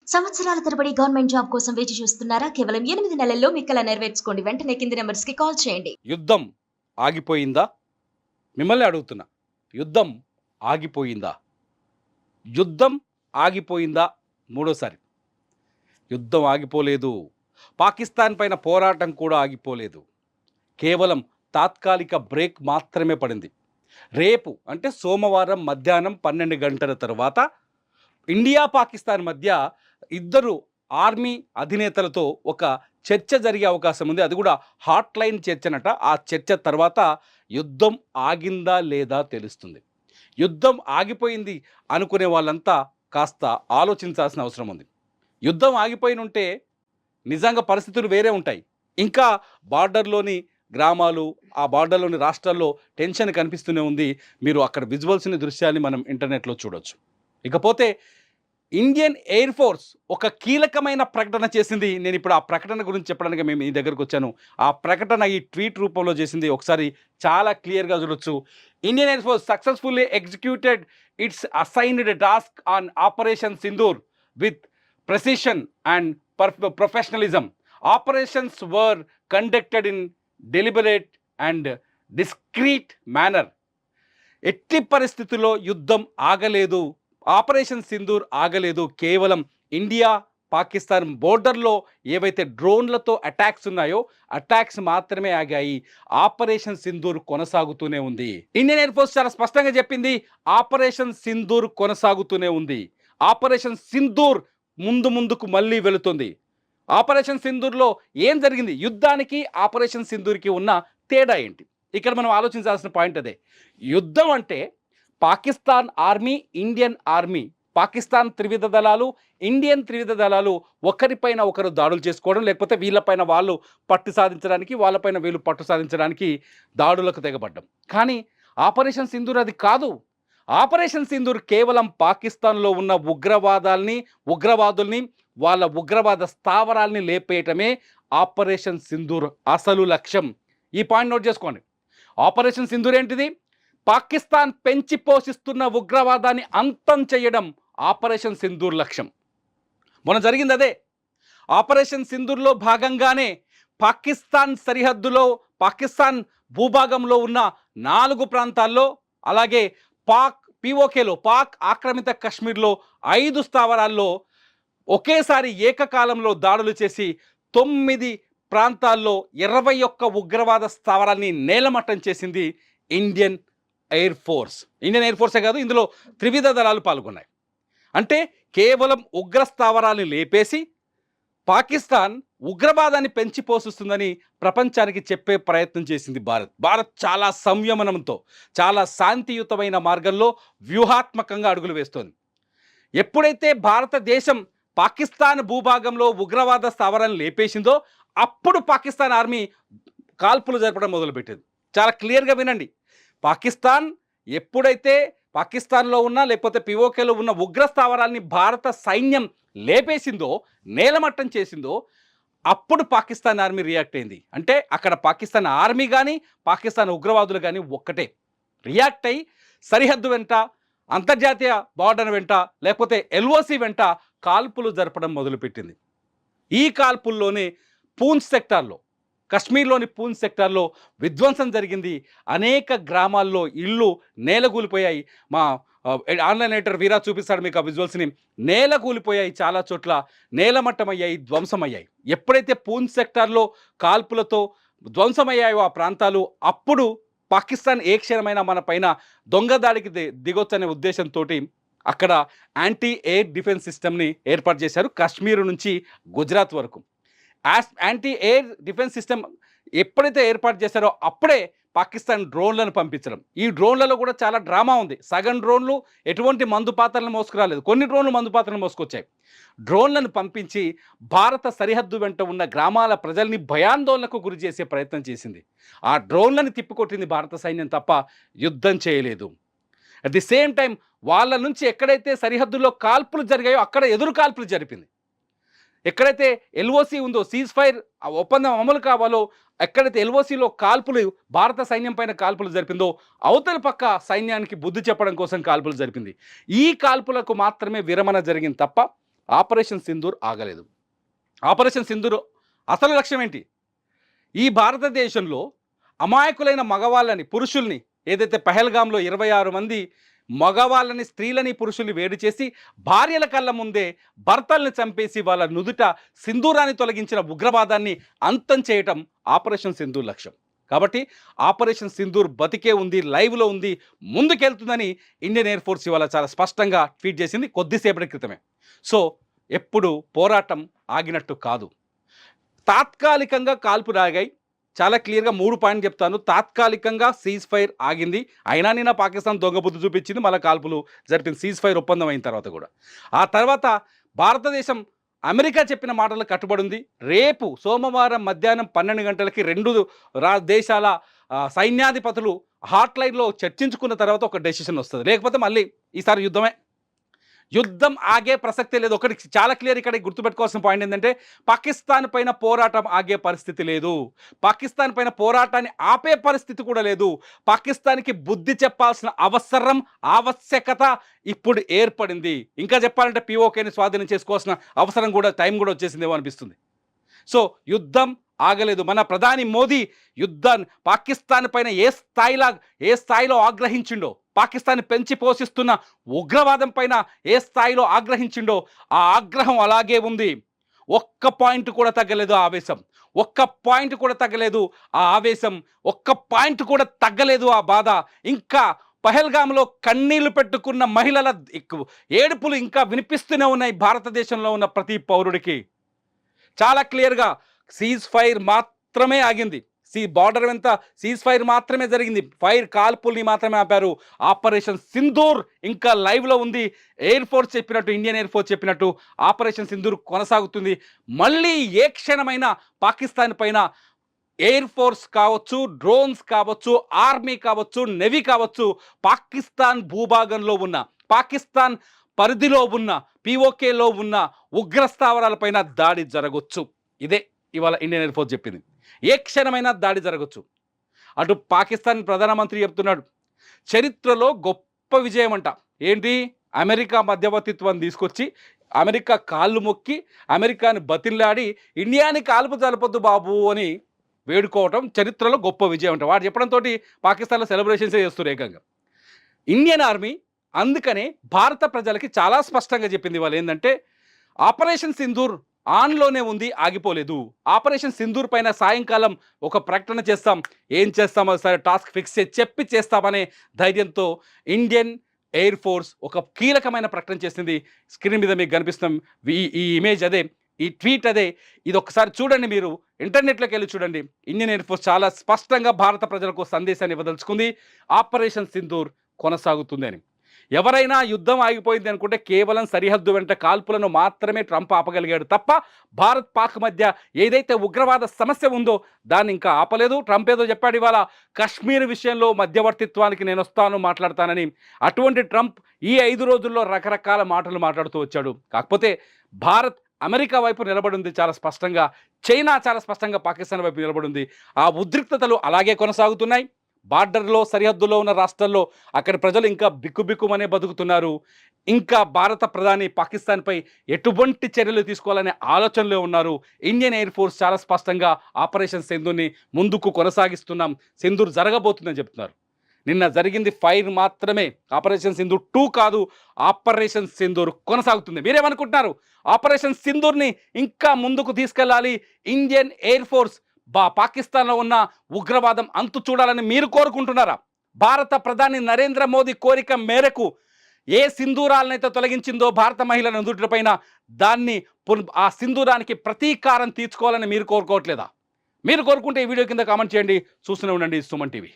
సంవత్సరాల తరబడి government job కోసం వేచి చూస్తున్నారా? కేవలం 8 నెలల్లో మీ కల నెరవేర్చుకోండి. వెంటనే కింది నంబర్స్‌కి కాల్ చేయండి. యుద్ధం ఆగిపోయిందా? మిమ్మల్ని అడుగుతున్నా. యుద్ధం ఆగిపోయిందా? యుద్ధం ఆగిపోయిందా? మూడోసారి. యుద్ధం ఆగిపోలేదు. పాకిస్తాన్ పైన పోరాటం కూడా ఆగిపోలేదు. కేవలం తాత్కాలిక బ్రేక్ మాత్రమే పడింది. రేపు అంటే సోమవారం మధ్యాహ్నం 12 గంటల తర్వాత ఇండియా, పాకిస్తాన్ మధ్య ఇద్దరు ఆర్మీ అధినేతలతో ఒక చర్చ జరిగే అవకాశం ఉంది. అది కూడా హాట్‌లైన్ చర్చనట. ఆ చర్చ తర్వాత యుద్ధం ఆగిందా లేదా తెలుస్తుంది. యుద్ధం ఆగిపోయింది అనుకునే వాళ్ళంతా కాస్త ఆలోచించాల్సిన అవసరం ఉంది. యుద్ధం ఆగిపోయినుంటే నిజంగా పరిస్థితులు వేరే ఉంటాయి. ఇంకా బార్డర్‌లోని గ్రామాలు, ఆ బార్డర్‌లోని రాష్ట్రాల్లో టెన్షన్ కనిపిస్తూనే ఉంది. మీరు అక్కడ విజువల్స్‌ని, దృశ్యాన్ని మనం ఇంటర్నెట్‌లో చూడొచ్చు. ఇకపోతే ఇండియన్ ఎయిర్ ఫోర్స్ ఒక కీలకమైన ప్రకటన చేసింది. నేను ఇప్పుడు ఆ ప్రకటన గురించి చెప్పడానికి మేము మీ దగ్గరకు వచ్చాను. ఆ ప్రకటన ఈ ట్వీట్ రూపంలో చేసింది. ఒకసారి చాలా క్లియర్‌గా చూడొచ్చు. Indian air force successfully executed it's assigned task on operation Sindoor with precision and professionalism. Operations were conducted in deliberate and discrete manner. ఎట్టి పరిస్థితుల్లో యుద్ధం ఆగలేదు. ఆపరేషన్ సింధూర్ ఆగలేదు. కేవలం ఇండియా, పాకిస్తాన్ బోర్డర్లో ఏవైతే డ్రోన్లతో అటాక్స్ ఉన్నాయో అటాక్స్ మాత్రమే ఆగాయి. ఆపరేషన్ సింధూర్ కొనసాగుతూనే ఉంది. ఇండియన్ ఎయిర్ ఫోర్స్ చాలా స్పష్టంగా చెప్పింది, ఆపరేషన్ సింధూర్ కొనసాగుతూనే ఉంది. ఆపరేషన్ సింధూర్ ముందుకు మళ్ళీ వెళుతుంది. ఆపరేషన్ సింధూర్లో ఏం జరిగింది? యుద్ధానికి ఆపరేషన్ సింధూర్కి ఉన్న తేడా ఏంటి? ఇక్కడ మనం ఆలోచించాల్సిన పాయింట్ అదే. యుద్ధం అంటే Pakistan army, Indian army, Pakistan త్రివిధ దళాలు, ఇండియన్ త్రివిధ దళాలు ఒకరిపైన ఒకరు దాడులు చేసుకోవడం, లేకపోతే వీళ్ళపైన వాళ్ళు పట్టు సాధించడానికి, వాళ్ళపైన వీళ్ళు పట్టు సాధించడానికి దాడులకు తెగబడ్డం. కానీ ఆపరేషన్ సింధూర్ అది కాదు. ఆపరేషన్ సింధూర్ కేవలం పాకిస్తాన్లో ఉన్న ఉగ్రవాదుల్ని, వాళ్ళ ఉగ్రవాద స్థావరాల్ని లేపేయటమే ఆపరేషన్ సింధూర్ అసలు లక్ష్యం. ఈ పాయింట్ నోట్ చేసుకోండి. ఆపరేషన్ సింధూర్ ఏంటిది? పాకిస్తాన్ పెంచి పోషిస్తున్న ఉగ్రవాదాన్ని అంతం చేయడం ఆపరేషన్ సింధూర్ లక్ష్యం. మొన్న జరిగింది అదే. ఆపరేషన్ సింధూర్లో భాగంగానే పాకిస్తాన్ సరిహద్దులో, పాకిస్తాన్ భూభాగంలో ఉన్న 4 ప్రాంతాల్లో, అలాగే పిఓకేలో, పాక్ ఆక్రమిత కశ్మీర్లో 5 స్థావరాల్లో ఒకేసారి ఏకకాలంలో దాడులు చేసి 9 ప్రాంతాల్లో 21 ఉగ్రవాద స్థావరాల్ని నేలమట్టం చేసింది Indian air force. Indian air ఫోర్సే కాదు, ఇందులో త్రివిధ దళాలు పాల్గొన్నాయి. అంటే కేవలం ఉగ్ర స్థావరాల్ని లేపేసి పాకిస్తాన్ ఉగ్రవాదాన్ని పెంచి పోషిస్తుందని ప్రపంచానికి చెప్పే ప్రయత్నం చేసింది భారత్ చాలా సంయమనంతో, చాలా శాంతియుతమైన మార్గంలో వ్యూహాత్మకంగా అడుగులు వేస్తోంది. ఎప్పుడైతే భారతదేశం పాకిస్తాన్ భూభాగంలో ఉగ్రవాద స్థావరాలను లేపేసిందో అప్పుడు పాకిస్తాన్ ఆర్మీ కాల్పులు జరపడం మొదలుపెట్టింది. చాలా క్లియర్గా వినండి. పాకిస్తాన్ ఎప్పుడైతే పాకిస్తాన్లో ఉన్న, లేకపోతే పిఓకేలో ఉన్న ఉగ్ర స్థావరాల్ని భారత సైన్యం లేపేసిందో, నేలమట్టం చేసిందో, అప్పుడు పాకిస్తాన్ ఆర్మీ రియాక్ట్ అయింది. అంటే అక్కడ పాకిస్తాన్ ఆర్మీ కానీ, పాకిస్తాన్ ఉగ్రవాదులు కానీ ఒక్కటే రియాక్ట్ అయ్యి సరిహద్దు వెంట, అంతర్జాతీయ బార్డర్ వెంట, లేకపోతే ఎల్ఓసి వెంట కాల్పులు జరపడం మొదలుపెట్టింది. ఈ కాల్పుల్లోనే పూంచ్ సెక్టార్లో, కశ్మీర్లోని పూంచ్ సెక్టార్లో విధ్వంసం జరిగింది. అనేక గ్రామాల్లో ఇళ్ళు నేలకూలిపోయాయి. మా ఆన్లైన్ ఎడిటర్ వీరా చూపిస్తాడు మీకు ఆ విజువల్స్ని. నేలకూలిపోయాయి, చాలా చోట్ల నేలమట్టమయ్యాయి, ధ్వంసమయ్యాయి. ఎప్పుడైతే పూంచ్ సెక్టార్లో కాల్పులతో ధ్వంసమయ్యాయో ఆ ప్రాంతాలు, అప్పుడు పాకిస్తాన్ ఏ క్షణమైనా మన పైన దొంగదాడికి దిగొచ్చనే ఉద్దేశంతో అక్కడ యాంటీ ఎయిర్ డిఫెన్స్ సిస్టమ్ని ఏర్పాటు చేశారు. కాశ్మీర్ నుంచి గుజరాత్ వరకు యాంటీ ఎయిర్ డిఫెన్స్ సిస్టమ్ ఎప్పుడైతే ఏర్పాటు చేశారో అప్పుడే పాకిస్తాన్ డ్రోన్లను పంపించడం. ఈ డ్రోన్లలో కూడా చాలా డ్రామా ఉంది. సగం డ్రోన్లు ఎటువంటి మందు పాత్రలను మోసుకురాలేదు, కొన్ని డ్రోన్లు మందు పాత్రలను మోసుకొచ్చాయి. డ్రోన్లను పంపించి భారత సరిహద్దు వెంట ఉన్న గ్రామాల ప్రజల్ని భయాందోళనకు గురి చేసే ప్రయత్నం చేసింది. ఆ డ్రోన్లను తిప్పికొట్టింది భారత సైన్యం తప్ప యుద్ధం చేయలేదు. అట్ ది సేమ్ టైం వాళ్ళ నుంచి ఎక్కడైతే సరిహద్దుల్లో కాల్పులు జరిగాయో అక్కడ ఎదురు కాల్పులు జరిపింది. ఎక్కడైతే ఎల్ఓసి ఉందో, సీజ్ ఫైర్ ఒప్పందం అమలు కావాలో, ఎక్కడైతే ఎల్ఓసిలో కాల్పులు, భారత సైన్యం పైన కాల్పులు జరిపిందో అవతల పక్క సైన్యానికి బుద్ధి చెప్పడం కోసం కాల్పులు జరిపింది. ఈ కాల్పులకు మాత్రమే విరమణ జరిగింది తప్ప ఆపరేషన్ సింధూర్ ఆగలేదు. ఆపరేషన్ సింధూర్ అసలు లక్ష్యం ఏంటి? ఈ భారతదేశంలో అమాయకులైన మగవాళ్ళని, పురుషుల్ని, ఏదైతే పహల్గామ్లో 26 మంది మగవాళ్ళని, స్త్రీలని, పురుషుల్ని వేడి చేసి భార్యల కళ్ళ ముందే భర్తల్ని చంపేసి వాళ్ళ నుదుట సింధూరాన్ని తొలగించిన ఉగ్రవాదాన్ని అంతం చేయటం ఆపరేషన్ సింధూర్ లక్ష్యం. కాబట్టి ఆపరేషన్ సింధూర్ బతికే ఉంది, లైవ్లో ఉంది, ముందుకెళ్తుందని ఇండియన్ ఎయిర్ ఫోర్స్ ఇవాళ చాలా స్పష్టంగా ట్వీట్ చేసింది కొద్దిసేపటి క్రితమే. సో ఎప్పుడు పోరాటం ఆగినట్టు కాదు. తాత్కాలికంగా కాల్పు రాగాయి. చాలా క్లియర్గా 3 పాయింట్ చెప్తాను. తాత్కాలికంగా సీజ్ ఫైర్ ఆగింది. అయినా నిన్న పాకిస్తాన్ దొంగ బుద్ధి చూపించింది, మళ్ళీ కాల్పులు జరిపింది సీజ్ ఫైర్ ఒప్పందం అయిన తర్వాత కూడా. ఆ తర్వాత భారతదేశం అమెరికా చెప్పిన మాటలకు కట్టుబడి ఉంది. రేపు సోమవారం మధ్యాహ్నం 12 గంటలకి 2 దేశాల సైన్యాధిపతులు హాట్లైన్లో చర్చించుకున్న తర్వాత ఒక డెసిషన్ వస్తుంది. లేకపోతే మళ్ళీ ఈసారి యుద్ధం ఆగే ప్రసక్తే లేదు. ఒకటి చాలా క్లియర్ ఇక్కడ గుర్తుపెట్టుకోవాల్సిన పాయింట్ ఏంటంటే పాకిస్తాన్ పైన పోరాటం ఆగే పరిస్థితి లేదు. పాకిస్తాన్ పైన పోరాటాన్ని ఆపే పరిస్థితి కూడా లేదు. పాకిస్తాన్కి బుద్ధి చెప్పాల్సిన ఆవశ్యకత ఇప్పుడు ఏర్పడింది. ఇంకా చెప్పాలంటే పిఓకేని స్వాధీనం చేసుకోవాల్సిన అవసరం కూడా, టైం కూడా వచ్చేసిందేమో అనిపిస్తుంది. సో యుద్ధం ఆగలేదు. మన ప్రధాని మోదీ యుద్ధాన్ని పాకిస్తాన్ పైన ఏ స్థాయిలో ఆగ్రహించిండో, పాకిస్తాన్ పెంచి పోషిస్తున్న ఉగ్రవాదం పైన ఏ స్థాయిలో ఆగ్రహించిండో ఆ ఆగ్రహం అలాగే ఉంది. ఒక్క పాయింట్ కూడా తగ్గలేదు ఆ ఆవేశం. ఒక్క పాయింట్ కూడా తగ్గలేదు ఆ ఆవేశం. ఒక్క పాయింట్ కూడా తగ్గలేదు ఆ బాధ. ఇంకా పహల్గామ్లో కన్నీళ్లు పెట్టుకున్న మహిళల ఏడుపులు ఇంకా వినిపిస్తూనే ఉన్నాయి భారతదేశంలో ఉన్న ప్రతి పౌరుడికి. చాలా క్లియర్గా సీజ్ ఫైర్ మాత్రమే ఆగింది. బార్డర్ వెంట సీజ్ ఫైర్ మాత్రమే జరిగింది. ఫైర్ కాల్పుల్ని మాత్రమే ఆపారు. ఆపరేషన్ సింధూర్ ఇంకా లైవ్లో ఉంది. ఎయిర్ ఫోర్స్ చెప్పినట్టు, ఇండియన్ ఎయిర్ ఫోర్స్ చెప్పినట్టు ఆపరేషన్ సింధూర్ కొనసాగుతుంది. మళ్ళీ ఏ క్షణమైనా పాకిస్తాన్ పైన ఎయిర్ ఫోర్స్ కావచ్చు, డ్రోన్స్ కావచ్చు, ఆర్మీ కావచ్చు, నెవీ కావచ్చు, పాకిస్తాన్ భూభాగంలో ఉన్న, పాకిస్తాన్ పరిధిలో ఉన్న, పిఓకేలో ఉన్న ఉగ్రస్థావరాలపైన దాడి జరగవచ్చు. ఇదే ఇవాళ ఇండియన్ ఎయిర్ ఫోర్స్ చెప్పింది. ఏ క్షణమైనా దాడి జరగచ్చు. అటు పాకిస్తాన్ ప్రధానమంత్రి చెప్తున్నాడు, చరిత్రలో గొప్ప విజయం అంట. ఏంటి? అమెరికా మధ్యవర్తిత్వాన్ని తీసుకొచ్చి, అమెరికా కాళ్ళు మొక్కి, అమెరికాని బతిన్లాడి ఇండియాని కాల్పు జరపొద్దు బాబు అని వేడుకోవటం చరిత్రలో గొప్ప విజయం అంట. వాడు చెప్పడంతో పాకిస్తాన్లో సెలబ్రేషన్సే చేస్తారు ఏకంగా. ఇండియన్ ఆర్మీ అందుకనే భారత ప్రజలకి చాలా స్పష్టంగా చెప్పింది వాళ్ళు ఏంటంటే ఆపరేషన్ సింధూర్ ఆన్లోనే ఉంది, ఆగిపోలేదు. ఆపరేషన్ సింధూర్ పైన సాయంకాలం ఒక ప్రకటన చేస్తాం, ఏం చేస్తామో సరే టాస్క్ ఫిక్స్ చేస్తామనే ధైర్యంతో ఇండియన్ ఎయిర్ ఫోర్స్ ఒక కీలకమైన ప్రకటన చేసింది. స్క్రీన్ మీద మీకు కనిపిస్తాం ఈ ఇమేజ్ అదే, ఈ ట్వీట్ అదే. ఇది ఒకసారి చూడండి, మీరు ఇంటర్నెట్లోకి వెళ్ళి చూడండి. ఇండియన్ ఎయిర్ ఫోర్స్ చాలా స్పష్టంగా భారత ప్రజలకు సందేశాన్ని ఇవ్వదలుచుకుంది. ఆపరేషన్ సింధూర్ కొనసాగుతుంది అని. ఎవరైనా యుద్ధం ఆగిపోయింది అనుకుంటే కేవలం సరిహద్దు వెంట కాల్పులను మాత్రమే ట్రంప్ ఆపగలిగాడు తప్ప భారత్ పాక్ మధ్య ఏదైతే ఉగ్రవాద సమస్య ఉందో దాన్ని ఇంకా ఆపలేదు. ట్రంప్ ఏదో చెప్పాడు ఇవాళ కశ్మీర్ విషయంలో మధ్యవర్తిత్వానికి నేను వస్తాను, మాట్లాడతానని. అటువంటి ట్రంప్ ఈ 5 రోజుల్లో రకరకాల మాటలు మాట్లాడుతూ వచ్చాడు. కాకపోతే భారత్ అమెరికా వైపు నిలబడింది చాలా స్పష్టంగా, చైనా చాలా స్పష్టంగా పాకిస్తాన్ వైపు నిలబడింది. ఆ ఉద్రిక్తతలు అలాగే కొనసాగుతున్నాయి. బార్డర్లో, సరిహద్దులో ఉన్న రాష్ట్రాల్లో అక్కడి ప్రజలు ఇంకా బిక్కుబిక్కుమనే బతుకుతున్నారు. ఇంకా భారత ప్రధాని పాకిస్తాన్పై ఎటువంటి చర్యలు తీసుకోవాలనే ఆలోచనలో ఉన్నారు. ఇండియన్ ఎయిర్ ఫోర్స్ చాలా స్పష్టంగా ఆపరేషన్ సింధూర్ని ముందుకు కొనసాగిస్తున్నాం, సింధూర్ జరగబోతుందని చెప్తున్నారు. నిన్న జరిగింది ఫైర్ మాత్రమే, ఆపరేషన్ సింధూర్ 2 కాదు, ఆపరేషన్ సింధూర్ కొనసాగుతుంది. మీరేమనుకుంటున్నారు? ఆపరేషన్ సింధూర్ని ఇంకా ముందుకు తీసుకెళ్ళాలి ఇండియన్ ఎయిర్ ఫోర్స్, పాకిస్తాన్లో ఉన్న ఉగ్రవాదం అంతు చూడాలని మీరు కోరుకుంటున్నారా? భారత ప్రధాని నరేంద్ర మోదీ కోరిక మేరకు ఏ సింధూరాలనైతే తొలగించిందో భారత మహిళల నుదుటిపైన, దాన్ని ఆ సింధూరానికి ప్రతీకారం తీర్చుకోవాలని మీరు కోరుకోవట్లేదా? మీరు కోరుకుంటే ఈ వీడియో కింద కామెంట్ చేయండి. చూస్తూనే ఉండండి సుమన్ టీవీ.